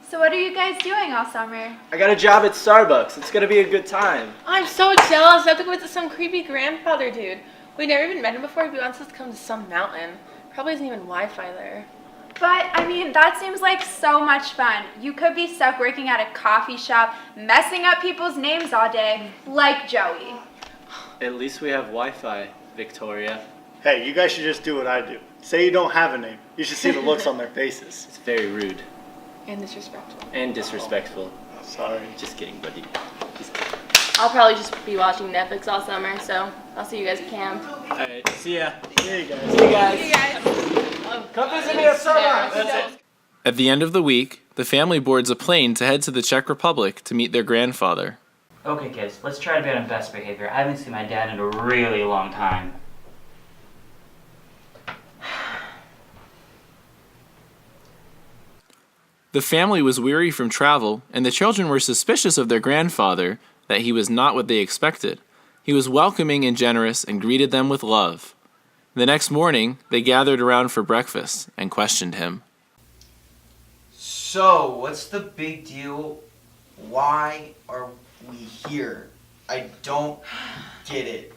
So what are you guys doing all summer? I got a job at Starbucks. It's gonna be a good time. I'm so jealous. I have to go visit some creepy grandfather dude. We never even met him before. He wants us to come to some mountain. Probably isn't even Wi-Fi there. But, I mean, that seems like so much fun. You could be stuck working at a coffee shop, messing up people's names all day, like Joey. At least we have Wi-Fi, Victoria. Hey, you guys should just do what I do. Say you don't have a name. You should see the looks on their faces. It's very rude. And disrespectful. And disrespectful. Sorry. Just kidding, buddy. Just kidding. I'll probably just be watching Netflix all summer, so I'll see you guys at camp. Alright, see ya. See you guys. See you guys. See you guys. Come visit me at Starbucks. That's it. At the end of the week, the family boards a plane to head to the Czech Republic to meet their grandfather. Okay kids, let's try to be on best behavior. I haven't seen my dad in a really long time. The family was weary from travel, and the children were suspicious of their grandfather, that he was not what they expected. He was welcoming and generous and greeted them with love. The next morning, they gathered around for breakfast and questioned him. So, what's the big deal? Why are we here? I don't get it.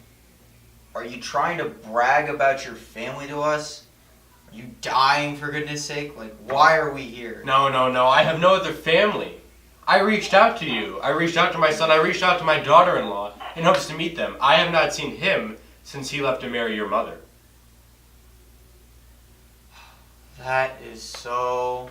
Are you trying to brag about your family to us? Are you dying, for goodness sake? Like, why are we here? No. I have no other family. I reached out to you. I reached out to my son. I reached out to my daughter-in-law in hopes to meet them. I have not seen him since he left to marry your mother. That is so...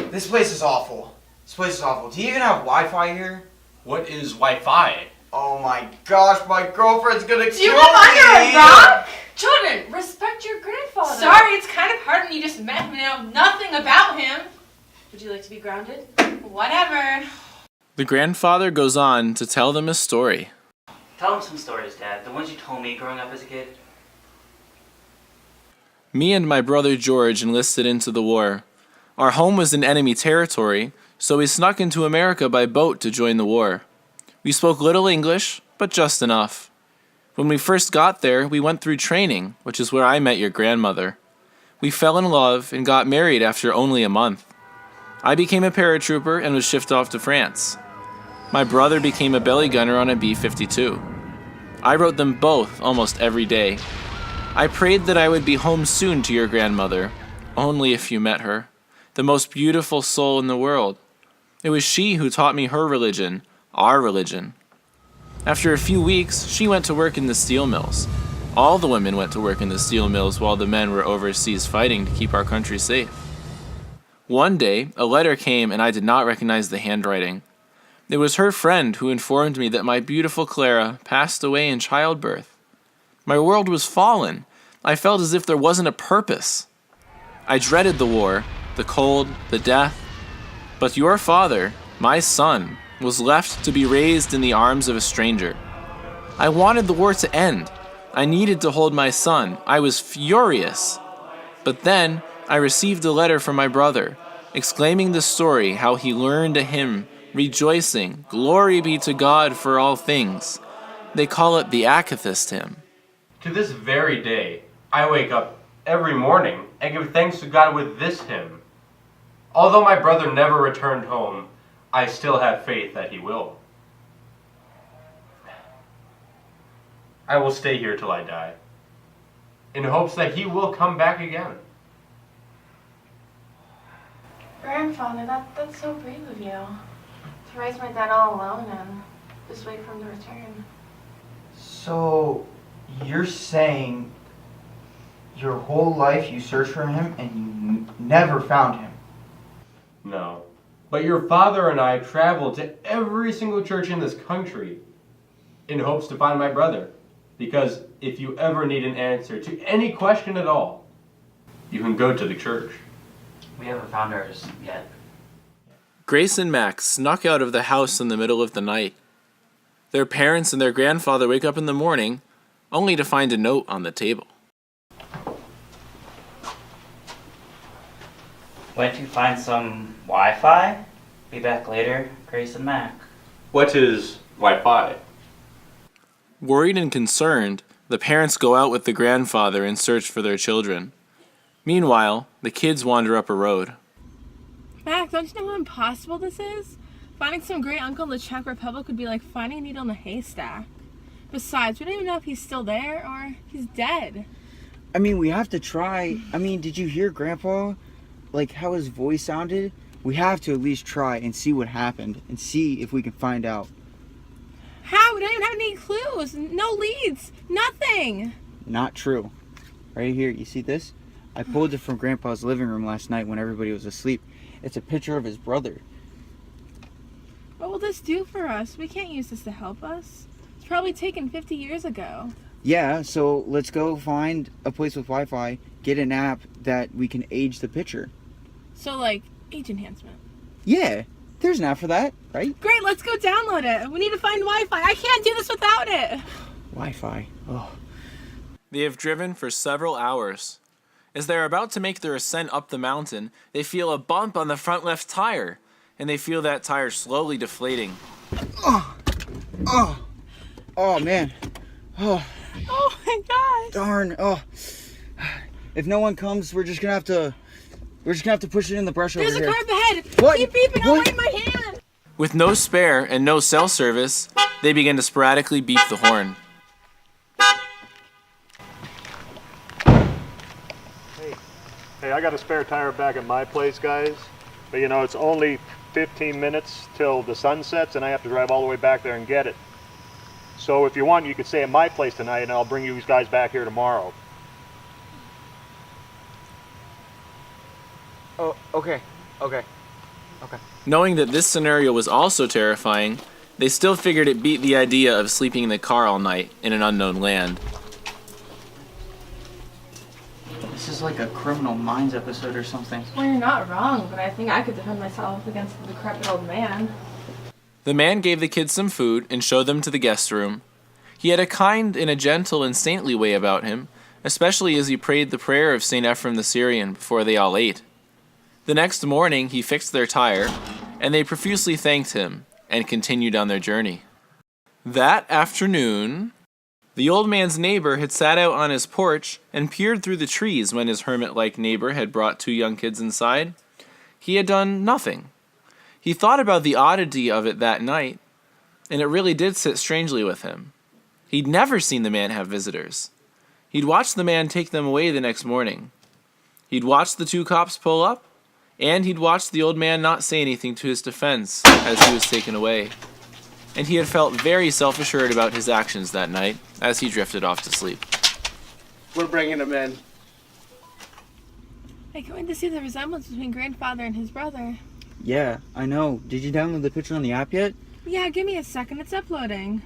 This place is awful. This place is awful. Do you even have Wi-Fi here? What is Wi-Fi? Oh my gosh, my girlfriend's gonna kill me! Do you live under a rock? Children, respect your grandfather. Sorry, it's kind of hard when you just met him and know nothing about him. Would you like to be grounded? Whatever. The grandfather goes on to tell them a story. Tell them some stories, Dad. The ones you told me growing up as a kid. Me and my brother George enlisted into the war. Our home was in enemy territory, so we snuck into America by boat to join the war. We spoke little English, but just enough. When we first got there, we went through training, which is where I met your grandmother. We fell in love and got married after only a month. I became a paratrooper and was shipped off to France. My brother became a belly gunner on a B-52. I wrote them both almost every day. I prayed that I would be home soon to your grandmother, only if you met her, the most beautiful soul in the world. It was she who taught me her religion, our religion. After a few weeks, she went to work in the steel mills. All the women went to work in the steel mills while the men were overseas fighting to keep our country safe. One day, a letter came and I did not recognize the handwriting. It was her friend who informed me that my beautiful Clara passed away in childbirth. My world was fallen. I felt as if there wasn't a purpose. I dreaded the war, the cold, the death. But your father, my son, was left to be raised in the arms of a stranger. I wanted the war to end. I needed to hold my son. I was furious. But then I received a letter from my brother, exclaiming the story how he learned a hymn, rejoicing, "Glory be to God for all things." They call it the Akathist hymn. To this very day, I wake up every morning and give thanks to God with this hymn. Although my brother never returned home, I still have faith that he will. I will stay here till I die, in hopes that he will come back again. Grandfather, that's so brave of you. To raise my dad all alone and just wait for him to return. So, you're saying your whole life you searched for him and you never found him? No. But your father and I traveled to every single church in this country in hopes to find my brother. Because if you ever need an answer to any question at all, you can go to the church. We haven't found ours yet. Grace and Max snuck out of the house in the middle of the night. Their parents and their grandfather wake up in the morning, only to find a note on the table. Went to find some Wi-Fi? Be back later, Grace and Mac. What is Wi-Fi? Worried and concerned, the parents go out with the grandfather in search for their children. Meanwhile, the kids wander up a road. Mac, don't you know how impossible this is? Finding some great uncle in the Czech Republic would be like finding a needle in a haystack. Besides, we don't even know if he's still there or he's dead. I mean, we have to try. I mean, did you hear Grandpa? Like how his voice sounded? We have to at least try and see what happened and see if we can find out. How? We don't even have any clues. No leads. Nothing. Not true. Right here, you see this? I pulled it from Grandpa's living room last night when everybody was asleep. It's a picture of his brother. What will this do for us? We can't use this to help us. It's probably taken 50 years ago. Yeah, so let's go find a place with Wi-Fi, get an app that we can age the picture. So, like, age enhancement. Yeah, there's an app for that, right? Great, let's go download it. We need to find Wi-Fi. I can't do this without it. Wi-Fi, oh. They have driven for several hours. As they are about to make their ascent up the mountain, they feel a bump on the front left tire, and they feel that tire slowly deflating. Oh man. Oh my gosh. Darn. Oh. If no one comes, we're just gonna have to push it in the brush over here. There's a car up ahead. What? Keep beeping. I'll What? wave my hand. With no spare and no cell service, they begin to sporadically beep the horn. Hey, I got a spare tire back at my place, guys. But you know, it's only 15 minutes till the sun sets, and I have to drive all the way back there and get it. So if you want, you could stay at my place tonight, and I'll bring you guys back here tomorrow. Oh, okay. Knowing that this scenario was also terrifying, they still figured it beat the idea of sleeping in the car all night in an unknown land. This is like a Criminal Minds episode or something. Well, you're not wrong, but I think I could defend myself against the decrepit old man. The man gave the kids some food and showed them to the guest room. He had a kind and a gentle and saintly way about him, especially as he prayed the prayer of St. Ephrem the Syrian before they all ate. The next morning, he fixed their tire, and they profusely thanked him and continued on their journey. That afternoon, the old man's neighbor had sat out on his porch and peered through the trees when his hermit-like neighbor had brought two young kids inside. He had done nothing. He thought about the oddity of it that night, and it really did sit strangely with him. He'd never seen the man have visitors. He'd watched the man take them away the next morning. He'd watched the two cops pull up, and he'd watched the old man not say anything to his defense as he was taken away. And he had felt very self-assured about his actions that night as he drifted off to sleep. We're bringing him in. I can't wait to see the resemblance between grandfather and his brother. Yeah, I know. Did you download the picture on the app yet? Yeah, give me a second. It's uploading.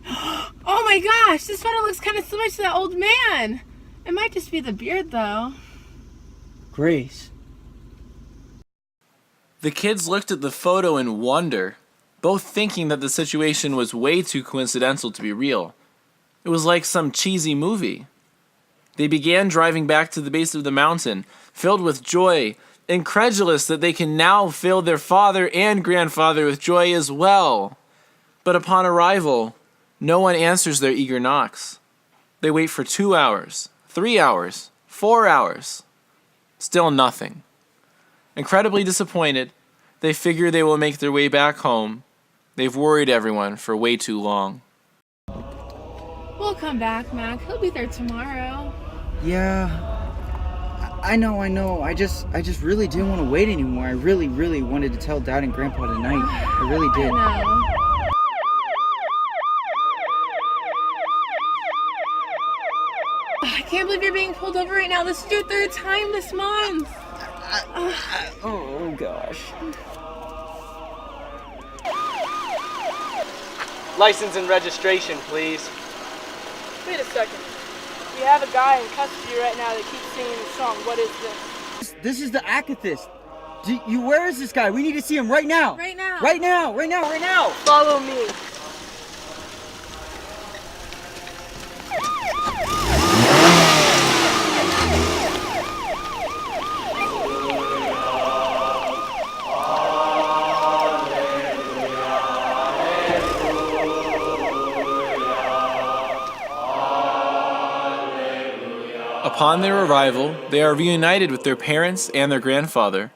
Oh my gosh, this photo looks kind of similar to that old man. It might just be the beard, though. Grace. The kids looked at the photo in wonder, both thinking that the situation was way too coincidental to be real. It was like some cheesy movie. They began driving back to the base of the mountain, filled with joy, incredulous that they can now fill their father and grandfather with joy as well. But upon arrival, no one answers their eager knocks. They wait for 2 hours, 3 hours, 4 hours. Still nothing. Incredibly disappointed, they figure they will make their way back home. They've worried everyone for way too long. We'll come back, Mac. He'll be there tomorrow. Yeah. I know. I just really didn't want to wait anymore. I really wanted to tell Dad and Grandpa tonight. I really did. I know. I can't believe you're being pulled over right now. This is your third time this month. Oh gosh. License and registration, please. Wait a second. We have a guy in custody right now that keeps singing the song. What is this? This is the Akathist. Where is this guy? We need to see him right now. Right now. Right now. Follow me. Upon their arrival, they are reunited with their parents and their grandfather.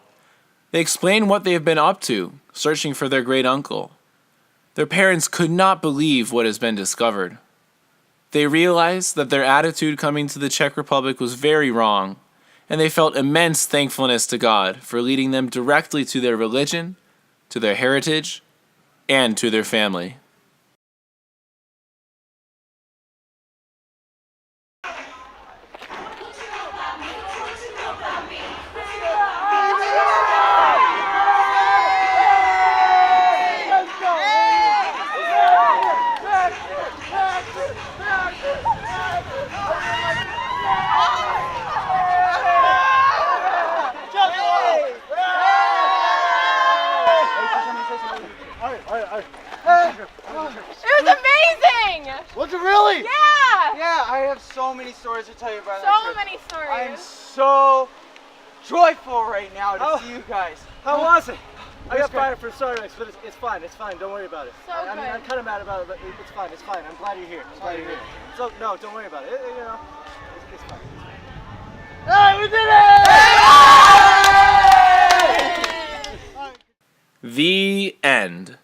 They explain what they have been up to, searching for their great uncle. Their parents could not believe what has been discovered. They realized that their attitude coming to the Czech Republic was very wrong, and they felt immense thankfulness to God for leading them directly to their religion, to their heritage, and to their family. It was amazing! Was it really? Yeah! Yeah, I have so many stories to tell you about So that trip. many stories. I am so joyful right now to see you guys. How was it? I got fired for starting next, but it's fine. It's fine. Don't worry about it. So I mean, good. I'm kind of mad about it, but it's fine. It's fine. I'm glad you're here. I'm glad you're here. So no, don't worry about it. You know, it's fine. Hey, we did it! The end.